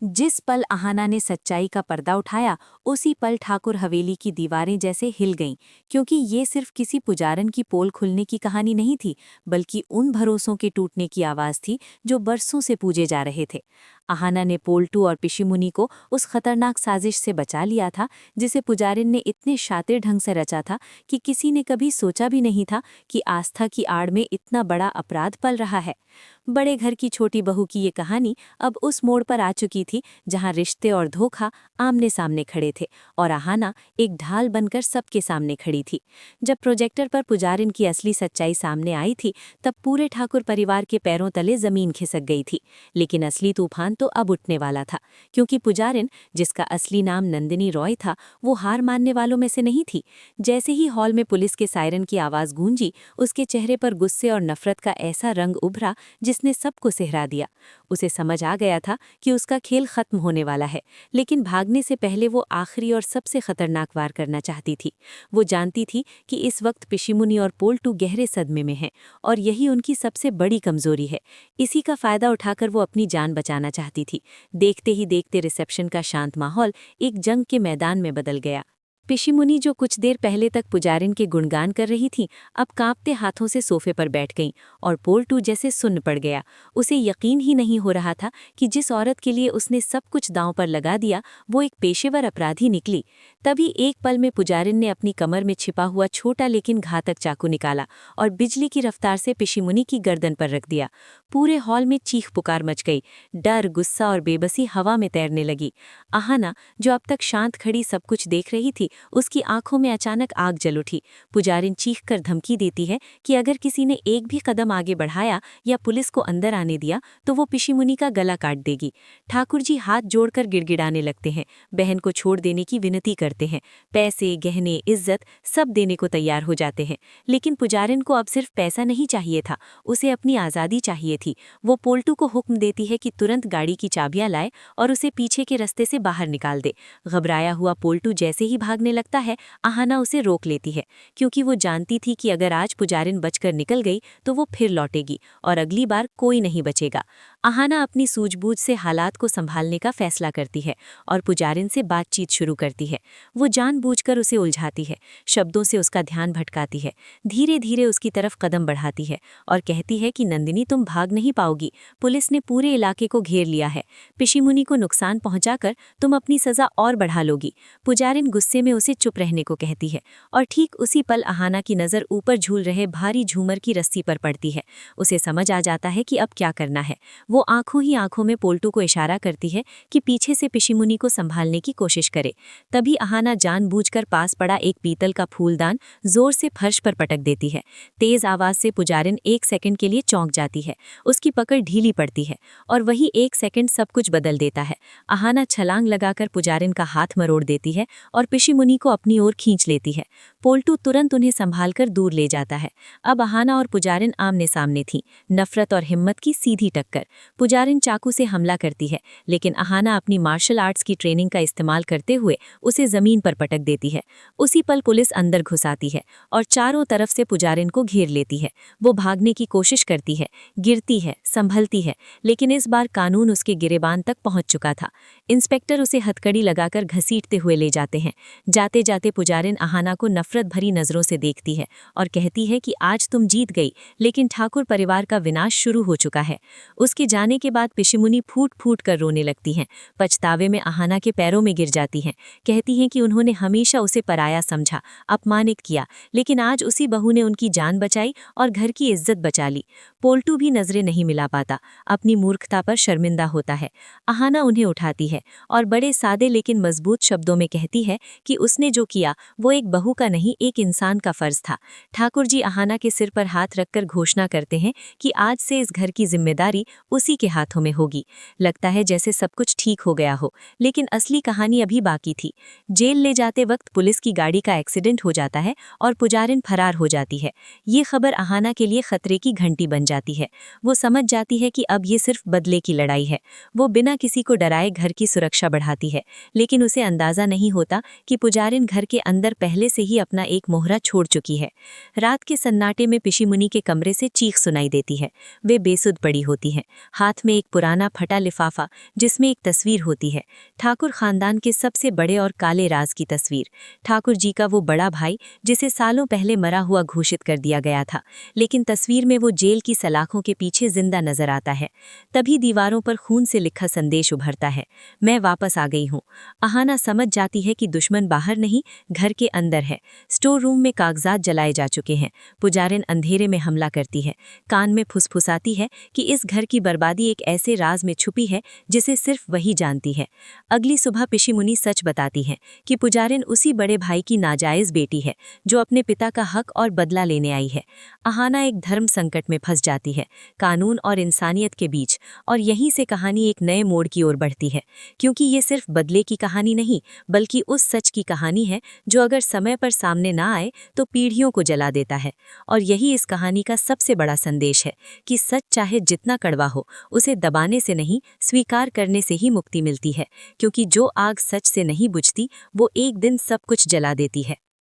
जिस पल अहाना ने सच्चाई का पर्दा उठाया, उसी पल ठाकुर हवेली की दीवारें जैसे हिल गईं, क्योंकि ये सिर्फ किसी पुजारन की पोल खुलने की कहानी नहीं थी, बल्कि उन भरोसों के टूटने की आवाज़ थी जो बरसों से पूजे जा रहे थे। अहाना ने पोल्टू और पिशिमुनी को उस खतरनाक साजिश से बचा लिया था, जिसे पुजारिन ने इतने शातिर ढंग से रचा था कि किसी ने कभी सोचा भी नहीं था कि आस्था की आड़ में इतना बड़ा अपराध पल रहा है। बड़े घर की छोटी बहू की ये कहानी अब उस मोड़ पर आ चुकी थी जहां रिश्ते और धोखा आमने सामने खड़े थे और अहाना एक ढाल बनकर सबके सामने खड़ी थी। जब प्रोजेक्टर पर पुजारिन की असली सच्चाई सामने आई थी, तब पूरे ठाकुर परिवार के पैरों तले जमीन खिसक गई थी। लेकिन असली तूफान तो अब उठने वाला था, क्योंकि पुजारिन, जिसका असली नाम नंदिनी रॉय था, वो हार मानने वालों में से नहीं थी। जैसे ही हॉल में पुलिस के सायरन की आवाज़ गूंजी, उसके चेहरे पर गुस्से और नफरत का ऐसा रंग उभरा जिसने सबको सिहरा दिया। उसे समझ आ गया था कि उसका खेल खत्म होने वाला है, लेकिन भागने से पहले वो आखिरी और सबसे खतरनाक वार करना चाहती थी। वो जानती थी कि इस वक्त पिशिमुनी और पोल्टू गहरे सदमे में हैं और यही उनकी सबसे बड़ी कमजोरी है। इसी का फायदा उठाकर वो अपनी जान बचाना चाहती थी। देखते ही देखते रिसेप्शन का शांत माहौल एक जंग के मैदान में बदल गया। पिशिमुनी, जो कुछ देर पहले तक पुजारिन के गुणगान कर रही थी, अब कांपते हाथों से सोफे पर बैठ गईं और पोल्टू जैसे सुन्न पड़ गया। उसे यकीन ही नहीं हो रहा था कि जिस औरत के लिए उसने सब कुछ दांव पर लगा दिया, वो एक पेशेवर अपराधी निकली। तभी एक पल में पुजारिन ने अपनी कमर में छिपा हुआ छोटा लेकिन घातक चाकू निकाला और बिजली की रफ्तार से पिशिमुनी की गर्दन पर रख दिया। पूरे हॉल में चीख पुकार मच गई। डर, गुस्सा और बेबसी हवा में तैरने लगी। अहाना, जो अब तक शांत खड़ी सब कुछ देख रही थी, उसकी आंखों में अचानक आग जल उठी। पुजारिन चीखकर धमकी देती है कि अगर किसी ने एक भी कदम आगे बढ़ाया या पुलिस को अंदर आने दिया तो वो पिशिमुनी का गला काट देगी। ठाकुर जी हाथ जोड़कर गिड़गिड़ाने लगते हैं, बहन को छोड़ देने की विनती करते हैं। पैसे, गहने, इज्जत सब देने को तैयार हो जाते हैं। लेकिन पुजारिन को अब सिर्फ पैसा नहीं चाहिए था, उसे अपनी आज़ादी चाहिए थी। वो पोल्टू को हुक्म देती है कि तुरंत गाड़ी की चाबियां लाए और उसे पीछे के रास्ते से बाहर निकाल दे। घबराया हुआ पोल्टू जैसे ही भागने लगता है, अहाना उसे रोक लेती है, क्योंकि वो जानती थी कि अगर आज पुजारिन बचकर निकल गई तो वो फिर लौटेगी और अगली बार कोई नहीं बचेगा। अहाना अपनी सूझबूझ से हालात को संभालने का फैसला करती है और पुजारिन से बातचीत शुरू करती है। वो जानबूझकर उसे उलझाती है, शब्दों से उसका ध्यान भटकाती है, धीरे धीरे उसकी तरफ कदम बढ़ाती है और कहती है कि नंदिनी, तुम भाग नहीं पाओगी। पुलिस ने पूरे इलाके को घेर लिया है। पिशिमुनी को नुकसान पहुंचाकर तुम अपनी सजा और बढ़ा लोगी। पुजारिन गुस्से में उसे चुप रहने को कहती है और ठीक उसी पल अहाना की नज़र ऊपर झूल रहे भारी झूमर की रस्सी पर पड़ती है। उसे समझ आ जाता है कि अब क्या करना है। वो आंखों ही आंखों में पोल्टू को इशारा करती है कि पीछे से पिशिमुनी को संभालने की कोशिश करे। तभी अहाना जानबूझकर पास पड़ा एक पीतल का फूलदान जोर से फर्श पर पटक देती है। तेज आवाज से पुजारिन एक सेकंड के लिए चौंक जाती है। उसकी पकड़ ढीली पड़ती है और वही एक सेकंड सब कुछ बदल देता है। अहाना छलांग लगाकर पुजारिन का हाथ मरोड़ देती है और पिशिमुनी को अपनी ओर खींच लेती है। पोल्टू तुरंत उन्हें संभालकर दूर ले जाता है। अब अहाना और पुजारिन आमने सामने थी, नफरत और हिम्मत की सीधी टक्कर। पुजारिन चाकू से हमला करती है, लेकिन अहाना अपनी मार्शल आर्ट्स की ट्रेनिंग का इस्तेमाल करते हुए उसे जमीन पर पटक देती है। उसी पल पुलिस अंदर घुस आती है और चारों तरफ से पुजारिन को घेर लेती है। वो भागने की कोशिश करती है, गिरती है, संभलती है, लेकिन इस बार कानून उसके गिरेबान तक पहुंच चुका था। इंस्पेक्टर उसे हथकड़ी लगाकर घसीटते हुए ले जाते हैं। जाते जाते पुजारिन अहाना को नफरत भरी नजरों से देखती है और कहती है कि आज तुम जीत गई, लेकिन ठाकुर परिवार का विनाश शुरू हो चुका है। उसके जाने के बाद पिशिमुनी फूट फूट कर रोने लगती हैं। पछतावे में अहाना के पैरों में गिर जाती हैं। कहती हैं कि उन्होंने हमेशा उसे पराया समझा, अपमानित किया, लेकिन आज उसी बहू ने उनकी जान बचाई और घर की इज्जत बचा ली। पोल्टू भी नजरें नहीं मिला पाता, अपनी मूर्खता पर शर्मिंदा होता है। अहाना उन्हें उठाती है और बड़े सादे लेकिन मजबूत शब्दों में कहती है कि उसने जो किया वो एक बहू का नहीं, एक इंसान का फर्ज था। ठाकुर जी अहाना के सिर पर हाथ रखकर घोषणा करते हैं कि आज से इस घर की जिम्मेदारी उसी के हाथों में होगी। लगता है जैसे सब कुछ ठीक हो गया हो, लेकिन असली कहानी अभी बाकी थी। जेल ले जाते वक्त पुलिस की गाड़ी का एक्सीडेंट हो जाता है और पुजारिन फरार हो जाती है। ये खबर अहाना के लिए खतरे की घंटी बन जाती है। वो समझ जाती है कि अब ये सिर्फ बदले की लड़ाई है। वो बिना किसी को डराए घर की सुरक्षा बढ़ाती है, लेकिन उसे अंदाजा नहीं होता कि पुजारिन घर के अंदर पहले से ही अपना एक मोहरा छोड़ चुकी है। रात के सन्नाटे में पिशीमुनी के कमरे से चीख सुनाई देती है। वे बेसुध पड़ी होती हैं, हाथ में एक पुराना फटा लिफाफा जिसमें एक तस्वीर होती है, ठाकुर खानदान के सबसे बड़े और काले राज की तस्वीर। ठाकुर जी का वो बड़ा भाई जिसे सालों पहले मरा हुआ घोषित कर दिया गया था, लेकिन तस्वीर में वो जेल की सलाखों के पीछे जिंदा नजर आता है। तभी दीवारों पर खून से लिखा संदेश उभरता है, मैं वापस आ गई हूँ। अहाना समझ जाती है कि दुश्मन बाहर नहीं, घर के अंदर है। स्टोर रूम में कागजात जलाए जा चुके हैं। पुजारिन अंधेरे में हमला करती है, कान में फुसफुसाती है कि इस घर की बर्बादी एक ऐसे राज में छुपी है जिसे सिर्फ वही जानती है। अगली सुबह पिशीमुनी सच बताती है कि पुजारिन उसी बड़े भाई की नाजायज बेटी है जो अपने पिता का हक और बदला लेने आई है। अहाना एक धर्म संकट में फंस जाती है, कानून और इंसानियत के बीच, और यहीं से कहानी एक नए मोड़ की ओर बढ़ती है, क्योंकि ये सिर्फ बदले की कहानी नहीं बल्कि उस सच की कहानी है जो अगर समय पर सामने ना आए तो पीढ़ियों को जला देता है। और यही इस कहानी का सबसे बड़ा संदेश है कि सच चाहे जितना कड़वा हो, उसे दबाने से नहीं, स्वीकार करने से ही मुक्ति मिलती है, क्योंकि जो आग सच से नहीं बुझती वो एक दिन सब कुछ जला देती है।